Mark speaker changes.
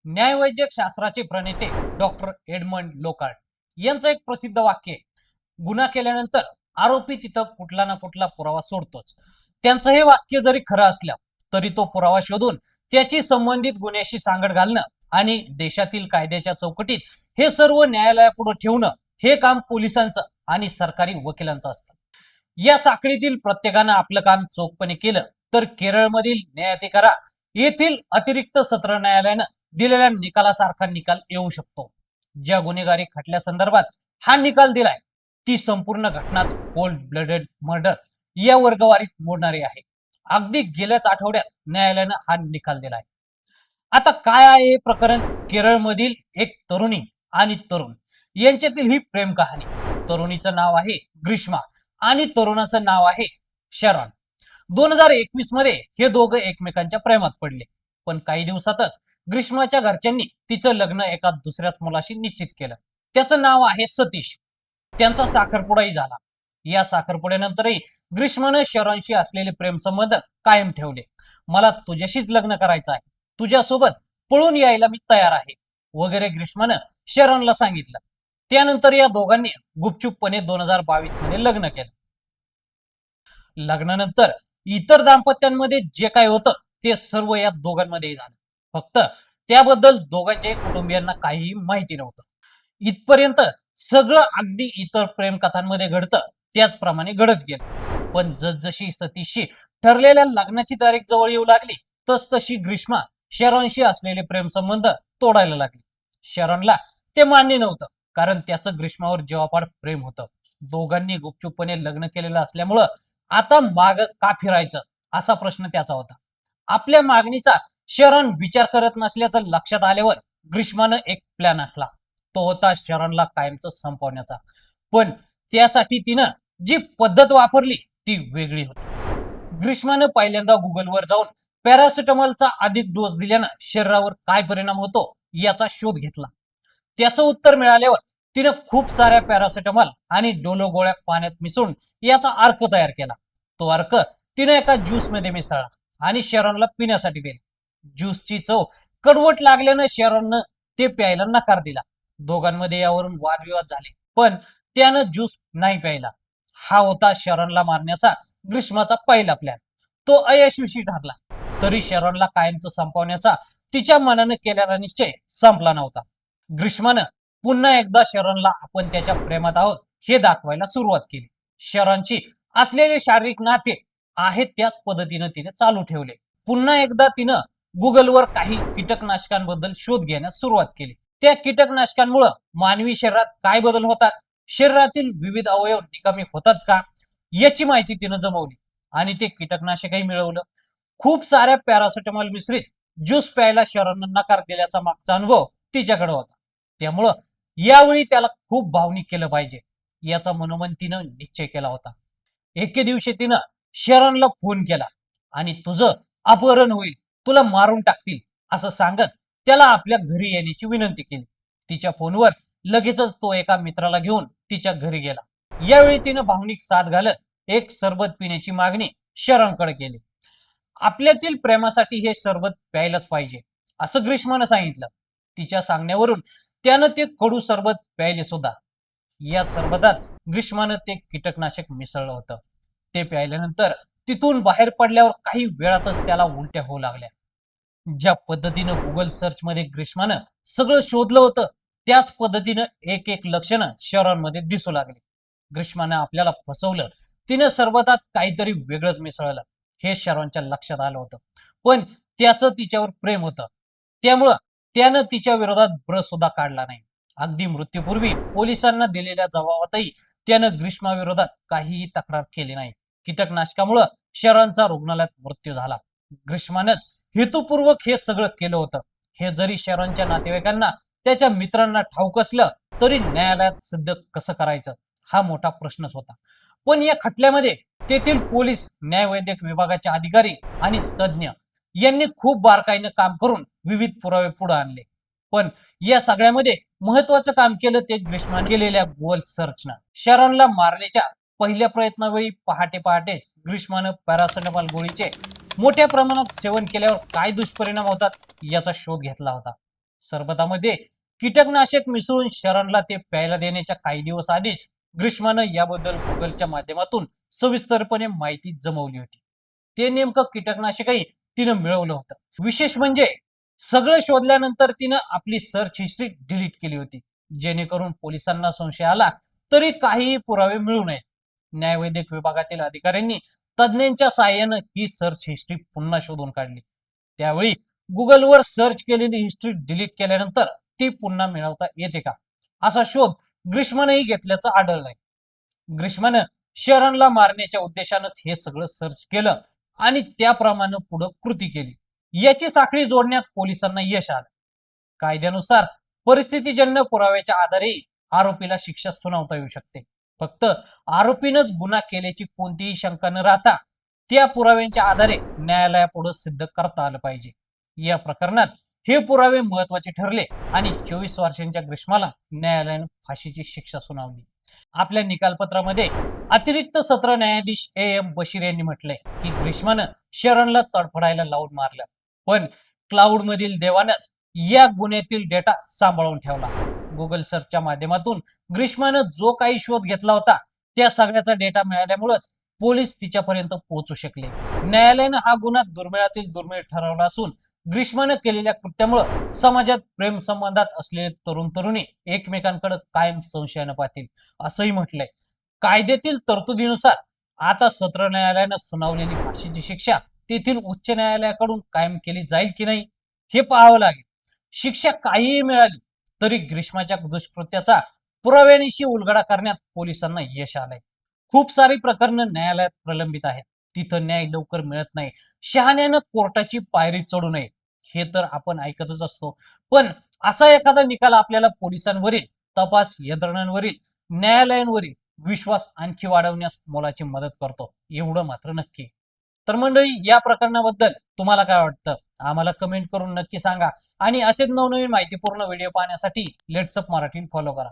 Speaker 1: न्यायवैद्यक शास्त्राचे प्रणेते डॉक्टर एडमंड लोकार्ट यांचं एक प्रसिद्ध वाक्य आहे, गुन्हा केल्यानंतर आरोपी तिथं कुठला ना कुठला पुरावा सोडतोच. त्यांचं हे वाक्य जरी खरं असलं तरी तो पुरावा शोधून त्याची संबंधित गुन्ह्याशी सांगड घालणं आणि देशातील कायद्याच्या चौकटीत हे सर्व न्यायालयापुढे ठेवणं हे काम पोलिसांचं आणि सरकारी वकिलांचं असतं. या साखळीतील प्रत्येकानं आपलं काम चोखपणे केलं तर केरळमधील न्यायाधिकारा येथील अतिरिक्त सत्र न्यायालयानं दिलेल्या निकालासारखा निकाल येऊ शकतो. ज्या गुन्हेगारी खटल्या संदर्भात हा निकाल दिलाय ती संपूर्ण घटनाच कोल्ड ब्लडेड मर्डर या वर्गवारीत मोडणारी आहे. अगदी गेल्याच आठवड्यात न्यायालयानं हा निकाल दिलाय. आता काय आहे हे प्रकरण? केरळमधील एक तरुणी आणि तरुण यांच्यातील ही प्रेम कहाणी. तरुणीचं नाव आहे ग्रीष्मा आणि तरुणाचं नाव आहे शरण. 2021 मध्ये हे दोघं एकमेकांच्या प्रेमात पडले, पण काही दिवसातच ग्रीष्माच्या घरच्यांनी तिचं लग्न एका दुसऱ्याच मुलाशी निश्चित केलं. त्याचं नाव आहे सतीश. त्यांचा साखरपुडाही झाला. या साखरपुड्यानंतरही ग्रीष्मानं शरणशी असलेले प्रेम संबंध कायम ठेवले. मला तुझ्याशीच लग्न करायचं आहे, तुझ्यासोबत पळून यायला मी तयार आहे वगैरे ग्रीष्मानं शरणला सांगितलं. त्यानंतर या दोघांनी गुपचूपपणे 2022 मध्ये लग्न केलं. लग्नानंतर इतर दाम्पत्यांमध्ये जे काय होतं ते सर्व या दोघांमध्ये झालं. फक्त त्याबद्दल दोघांच्याही कुटुंबियांना काहीही माहिती नव्हतं. इथपर्यंत सगळं अगदी इतर प्रेम कथांमध्ये घडतं त्याचप्रमाणे घडत गेलं. पण जसजशी सतीशशी ठरलेल्या लग्नाची तारीख जवळ येऊ लागली तसतशी ग्रीष्मा शरणशी असलेले प्रेम संबंध तोडायला लागली. शरणला ते मान्य नव्हतं, कारण त्याचं ग्रीष्मावर जीवापाड प्रेम होतं. दोघांनी गुपचूपपणे लग्न केलेलं असल्यामुळं आता माग का फिरायचं असा प्रश्न त्याचा होता. आपल्या मागणीचा शरण विचार करत नसल्याचं लक्षात आल्यावर ग्रीष्मानं एक प्लॅन आखला. तो होता शरणला कायमचं संपवण्याचा. पण त्यासाठी तिनं जी पद्धत वापरली ती वेगळी होती. ग्रीष्मानं पहिल्यांदा गुगलवर जाऊन पॅरासिटामॉलचा अधिक डोस दिल्यानं शरीरावर काय परिणाम होतो याचा शोध घेतला. त्याचं उत्तर मिळाल्यावर तिनं खूप साऱ्या पॅरासिटामॉल आणि डोलो गोळ्या पाण्यात मिसळून याचा अर्क तयार केला. तो अर्क तिने एका ज्यूस मध्ये मिसळला आणि शरणला पिण्यासाठी दिला. ज्यूसची चव कडवट लागल्यानं शरणनं ते प्यायला नकार दिला. दोघांमध्ये यावरून वादविवाद झाले, पण त्यानं ज्यूस नाही प्यायला. हा होता शरणला मारण्याचा ग्रीष्माचा पहिला प्लॅन. तो अयशस्वी ठरला. तरी शरणला कायमचं संपवण्याचा तिच्या मनानं केलेला निश्चय संपला नव्हता. ग्रीष्मानं पुन्हा एकदा शरणला आपण त्याच्या प्रेमात आहोत हे दाखवायला सुरुवात केली. शरणशी असलेले शारीरिक नाते आहेत त्याच पद्धतीनं तिने चालू ठेवले. पुन्हा एकदा तिनं गुगलवर काही कीटकनाशकांबद्दल शोध घेण्यास सुरुवात केली. त्या कीटकनाशकांमुळे मानवी शरीरात काय बदल होतात, शरीरातील विविध अवयव निकामी होतात का याची माहिती तिनं जमवली आणि ते कीटकनाशकही मिळवलं. खूप साऱ्या पॅरासिटामॉल मिश्रित ज्यूस प्यायला शरणनं नकार दिल्याचा मागचा अनुभव तिच्याकडे होता. त्यामुळं यावेळी त्याला खूप भावनिक केलं पाहिजे याचा मनोमन तिनं निश्चय केला होता. एके दिवशी तिनं शरणला फोन केला आणि तुझं अपहरण होईल, तुला मारून टाकतील असं सांगत त्याला आपल्या घरी येण्याची विनंती केली. तिच्या फोनवर लगेचच तो एका मित्राला घेऊन तिच्या घरी गेला. यावेळी तिनं भावनिक साथ घालत एक सरबत पिण्याची मागणी शरणकडे केली. आपल्यातील प्रेमासाठी हे सरबत प्यायलाच पाहिजे असं ग्रीष्मानं सांगितलं. तिच्या सांगण्यावरून त्यानं ते कडू सरबत प्यायले सुद्धा. या सरबतात ग्रीष्मानं ते कीटकनाशक मिसळलं होतं. ते प्यायल्यानंतर तिथून बाहेर पडल्यावर काही वेळातच त्याला उलट्या होऊ लागल्या. ज्या पद्धतीनं गुगल सर्च मध्ये ग्रीष्मानं सगळं शोधलं होतं त्याच पद्धतीनं एक एक लक्षणं शरणमध्ये दिसू लागली. ग्रीष्मानं आपल्याला फसवलं. तिनं सरबतात काहीतरी वेगळंच मिसळलं हे शरणच्या लक्षात आलं होतं. पण त्याचं तिच्यावर प्रेम होतं, त्यामुळं त्यानं तिच्या विरोधात ब्रश सुद्धा काढला नाही. अगदी मृत्यूपूर्वी पोलिसांना दिलेल्या जबाबातही त्यानं ग्रीष्माविरोधात काहीही तक्रार केली नाही. कीटकनाशकामुळं शरणचा रुग्णालयात मृत्यू झाला. ग्रीष्मानंच हेतुपूर्वक हे सगळं केलं होतं. हे जरी शरणच्या नातेवाईकांना त्याच्या मित्रांना ठाऊक असलं तरी न्यायालयात सिद्ध कसं करायचं हा मोठा प्रश्नच होता. पण या खटल्यामध्ये तेथील पोलीस, न्यायवैद्यक विभागाचे अधिकारी आणि तज्ज्ञ यांनी खूप बारकाईनं काम करून विविध पुरावे पुढे आणले. पण या सगळ्यामध्ये महत्वाचं काम केलं ते ग्रीष्माने केलेल्या गुगल सर्चनं. शरणला मारण्याच्या पहिल्या प्रयत्नावेळी पहाटे पहाटेच ग्रीष्मानं पॅरासिटामॉल गोळीचे मोठ्या प्रमाणात सेवन केल्यावर काय दुष्परिणाम होतात याचा शोध घेतला होता. सरबतामध्ये कीटकनाशक मिसळून शरणला ते प्यायला देण्याच्या काही दिवस आधीच ग्रीष्मानं याबद्दल गुगलच्या माध्यमातून सविस्तरपणे माहिती जमवली होती. ते नेमकं कीटकनाशकही तिनं मिळवलं होतं. विशेष म्हणजे सगळं शोधल्यानंतर तिनं आपली सर्च हिस्ट्री डिलीट केली होती, जेणेकरून पोलिसांना संशय आला तरी काहीही पुरावे मिळू नयेत. न्यायवैद्यक विभागातील अधिकाऱ्यांनी तज्ज्ञांच्या साहाय्यानं ही सर्च हिस्ट्री पुन्हा शोधून काढली. त्यावेळी गुगलवर सर्च केलेली हिस्ट्री डिलीट केल्यानंतर ती पुन्हा मिळवता येते का, असा शोध ग्रीष्मानंही घेतल्याचं आढळलंय. ग्रीष्मानं शरणला मारण्याच्या उद्देशानंच हे सगळं सर्च केलं आणि त्याप्रमाणे पुढे कृती केली. याची साखळी जोडण्यात पोलिसांना यश आलं. कायद्यानुसार परिस्थितीजन्य पुराव्याच्या आधारे आरोपीला शिक्षा सुनावता येऊ शकते. फक्त आरोपीनंच गुन्हा केल्याची कोणतीही शंका न राहता त्या पुराव्यांच्या आधारे न्यायालयापुढे सिद्ध करता आलं पाहिजे. या प्रकरणात हे पुरावे महत्वाचे ठरले आणि 24 वर्षांच्या ग्रीष्माला न्यायालयाने फाशीची शिक्षा सुनावली. आपल्या निकालपत्रामध्ये अतिरिक्त सत्र न्यायाधीश A.M. बशीर यांनी म्हटलंय की ग्रीष्मानं शरणला तडफडायला लावून मारलं, पण क्लाउड मधील देवानच या गुन्ह्यातील डेटा सांभाळून ठेवला. गुगल सर्चच्या माध्यमातून ग्रीष्मानं जो काही शोध घेतला होता त्या सगळ्याचा डेटा मिळाल्यामुळेच पोलीस तिच्यापर्यंत पोहोचू शकले. न्यायालयानं हा गुन्हा दुर्मिळातील दुर्मिळ ठरवला असून ग्रीष्मानं केलेल्या कृत्यामुळे समाजात प्रेम संबंधात असलेले तरुण तरुणी एकमेकांकडे कायम संशयानं पाहतील, असंही म्हटलंय. कायद्यातील तरतुदीनुसार आता सत्र न्यायालयानं सुनावलेली फाशीची शिक्षा तेथील उच्च न्यायालयाकडून कायम केली जाईल की नाही हे पाहावं लागेल. शिक्षा काहीही मिळाली तरी ग्रीष्माच्या दुष्कृत्याचा पुराव्यानिशी उलगडा करण्यात पोलिसांना यश आलंय. खूप सारी प्रकरणं न्यायालयात प्रलंबित आहेत, तिथं न्याय लवकर मिळत नाही. शहाण्यानं कोर्टाची पायरी चढू नये हे तर आपण ऐकतच असतो, पण असा एखादा निकाल आपल्याला पोलिसांवरील, तपास यंत्रणांवरील, न्यायालयांवरील विश्वास आणखी वाढवण्यास मोलाची मदत करतो, एवढं मात्र नक्की. तर मंडळी, या प्रकरणाबद्दल तुम्हाला काय वाटतं आम्हाला कमेंट करून नक्की सांगा आणि असेच नवनवीन माहितीपूर्ण व्हिडिओ पाहण्यासाठी लेट्स अप मराठी फॉलो करा.